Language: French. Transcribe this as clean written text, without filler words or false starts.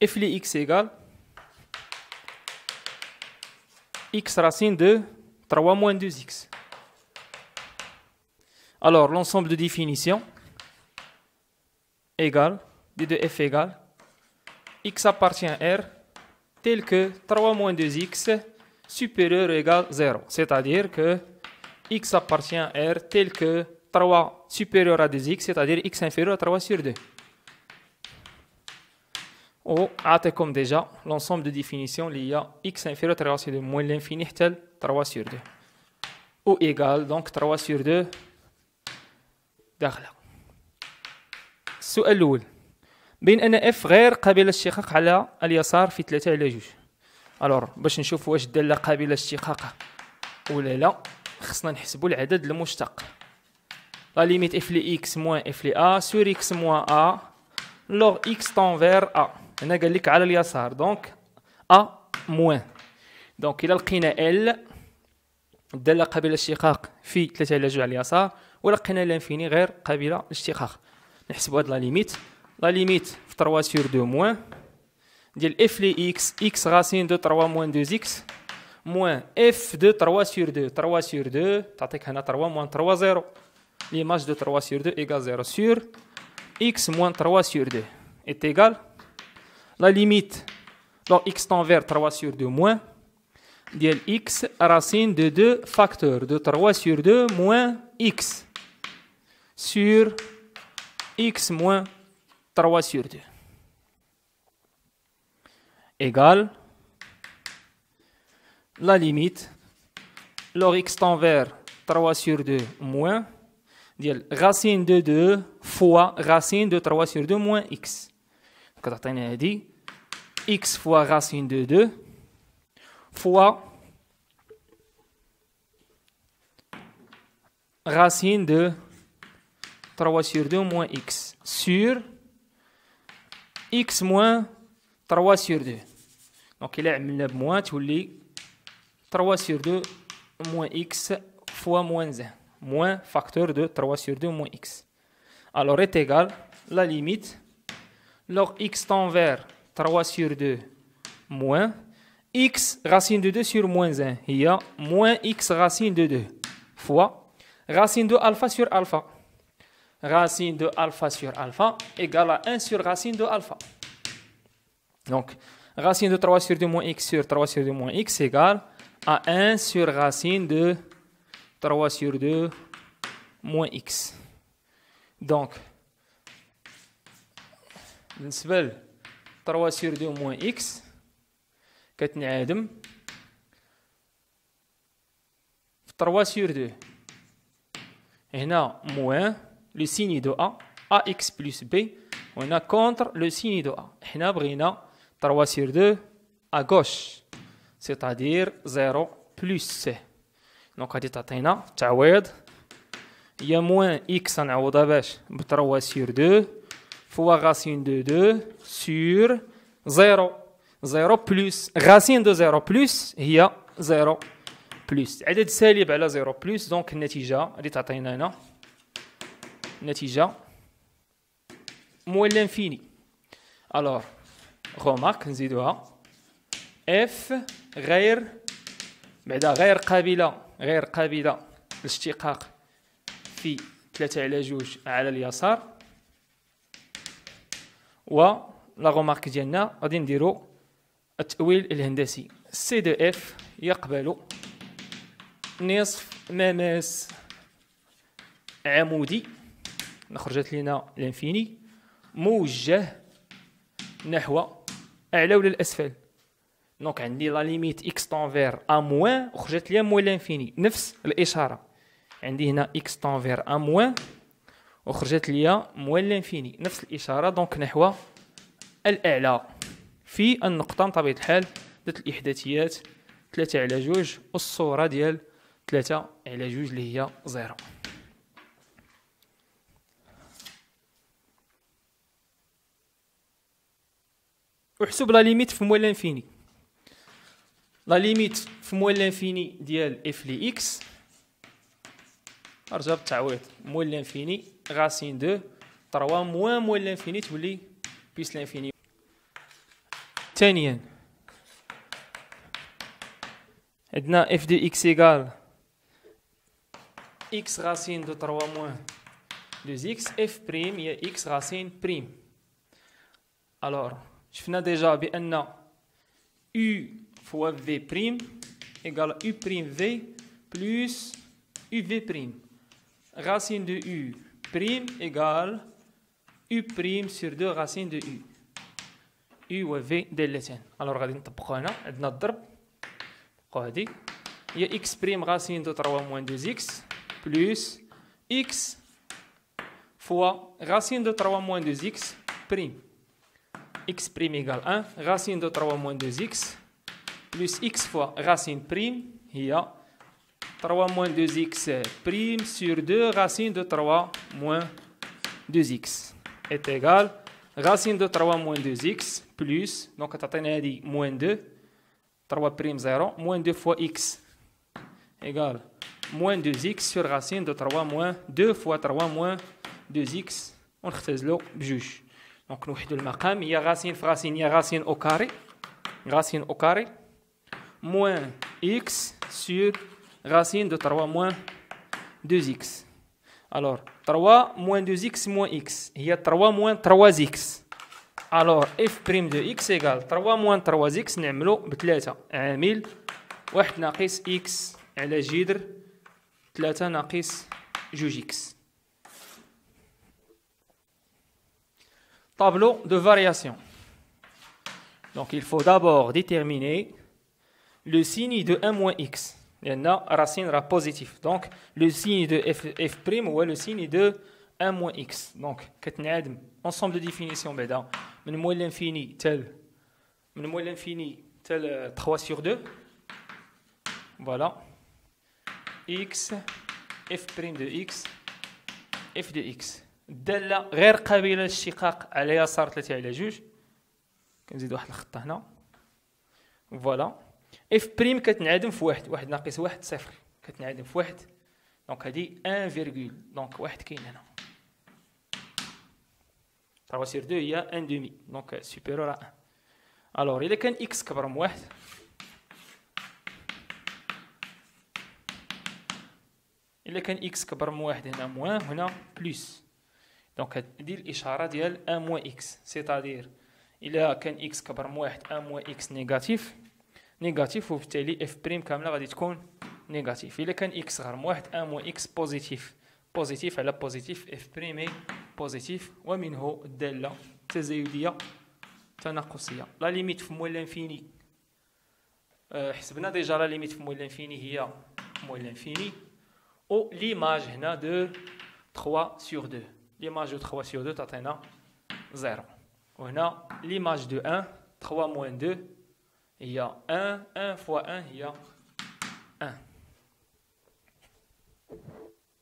f de x égale x racine de 3 moins 2x. Alors, l'ensemble de définition égale, d de f égale, x appartient à R tel que 3 moins 2x supérieur ou égal 0. C'est-à-dire que x appartient à R tel que 3 supérieur à 2x, c'est-à-dire x inférieur à 3 sur 2. Ou, comme déjà, l'ensemble de définition lié à x inférieur à 3 sur 2 moins l'infini tel 3 sur 2. Ou égal, donc 3 sur 2 داخله. السؤال الأول بين أن f غير قابلة للاشتقاق على اليسار في 3 على 2. ألور باش نشوف واش الدالة قابلة للاشتقاق ولا لا خصنا نحسبوا العدد المشتق. لا ليميت f ل x moins f ل a sur x moins a log x tend vers a. هنا قال لك على اليسار دونك a moins. دونك إلا لقينا l الدالة قابلة للاشتقاق في 3 على 2 على اليسار ولقينا لانفيني غير قابلة للاشتقاق. نحسبوا هاد لا ليميت. لا ليميت في 3 sur 2 موان ديال f ل x racine de 3 moins 2x moins f de 3 sur 2. 3 sur 2 تعطيك هنا 3 moins 3 0. L'image de 3 sur 2 égale 0 sur x moins 3 sur 2 est égal. La limite donc x tend vers 3 sur 2 moins ديال x racine de 2 facteurs de 3 sur 2 moins x sur x moins 3 sur 2 égale la limite log x tend vers 3 sur 2 moins ديال racine de 2 fois racine de 3 sur 2 moins x. كتعطينا هادي x fois racine de 2 fois racine de 3 sur 2 moins x sur x moins 3 sur 2. Donc il a عملنا بموان تولي 3 sur 2 moins x fois moins 1 moins facteur de 3 sur 2 moins x. Alors est égal la limite log x tend vers 3 sur 2 moins x racine de 2 sur moins 1 هي moins x racine de 2 fois racine de alpha sur alpha. Racine de alpha sur alpha égale à 1 sur racine de alpha. Donc, racine de 3 sur 2 moins x sur 3 sur 2 moins x égale à 1 sur racine de 3 sur 2 moins x. Donc, بالنسبة ل 3 sur 2 moins x كتنعدم في 3 sur 2 هنا moins le signe de a ax plus b وهنا contre le signe de a. حنا بغينا 3 sur 2 à gauche c'est-à-dire 0 plus c. دونك غادي تعطينا تعويض هي moins x نعوضها باش ب 3 sur 2 fois racine de 2 sur 0. 0 plus racine de 0 plus هي 0 plus عدد سالب على 0 plus. دونك النتيجة غادي تعطينا هنا النتيجة moins l'infini. Alors remarque نزيدوها f غير قابلة للاشتقاق في 3 على 2 على اليسار. و لا غومارك ديالنا غادي نديرو التأويل الهندسي. سي دو اف يقبل نصف مماس عمودي خرجت لنا لانفيني موجه نحو اعلى ولا الاسفل. دونك عندي لا ليميت اكس طون فير ا موان وخرجت لي موان لانفيني نفس الاشاره. عندي هنا اكس طون فير ا موان وخرجت لي موان لانفيني نفس الاشاره. دونك نحو الاعلى في النقطه بطبيعه الحال ذات الاحداثيات 3 على 2 والصوره ديال 3 على 2 اللي هي 0. احسب لا ليميت في موال لانفيني. لا ليميت في موال لانفيني ديال اف لي اكس ارجع بالتعويض موال لانفيني غاسين دو 3 موال لانفيني تولي بيس لانفيني. ثانيا عندنا f de x égale x racine de 3 moins 2x f prime هي x racine prime. alors شفنا déjà بأن u fois v prime égale u prime v plus uv prime. Racine de u prime égale u prime sur 2 racine de u. u و v دالتان. alors غادي نطبقوا هنا عندنا الضرب نطبقوا هادي هي x prime racine de 3 moins 2x plus x fois racine de 3 moins 2x prime. x prime égale 1 racine de 3 moins 2x plus x fois racine prime هي 3 moins 2x prime sur 2 racine de 3 moins 2x est égal racine de 3 moins 2x plus donc تعطينا هذه moins 2 3 prime 0 moins 2 fois x égale moins 2x sur racine de 3 moins 2 fois 3 moins 2x ونختزلو بجوج. دونك نوحدو المقام هي racine في racine هي racine au carré moins x sur racine de 3 moins 2x. alors 3 moins 2x moins x هي 3 moins 3x. alors f prime de x égale 3 moins 3x نعملو بثلاثة عامل 1 ناقص x على جذر 3 ناقص 2x. tableau de variation. donc il faut d'abord déterminer le signe de 1 moins x. لأن racine را positif. donc le signe de f prime هو le signe de 1 moins x. donc كتنعدم ensemble de définition بعدا من moins l'infini tel 3 sur 2. voilà x f prime de x f de x الدالة غير قابلة للاشتقاق على يسار 3 على 2. كنزيد واحد الخطة هنا. فوالا اف بريم كتنعدم في واحد ناقص واحد صفر كتنعدم في واحد. دونك هادي 1 فيرغول دونك واحد كاين هنا 3 sur 2 هي 1 demi دونك سوبيرور ا 1. الوغ إلا كان اكس كبر من واحد هنا موان هنا بلس. دونك هادي الإشارة ديال 1 موان اكس سيتادير إلا كان اكس كبر من واحد 1 موان اكس نيجاتيف وبالتالي اف بريم كامله غادي تكون نيجاتيف. الا كان اكس غير من واحد 1 موان اكس بوزيتيف على بوزيتيف اف بريم بوزيتيف. ومنه الداله التزايديه تناقصيه. لا ليميت في موان لانفيني حسبنا ديجا لا ليميت في موان لانفيني هي موان لانفيني او ليماج هنا دو 3 sur 2. ليماج دو 3 sur 2 تعطينا 0. وهنا ليماج دو 1 3 moins 2 هي 1 fois 1 هي 1.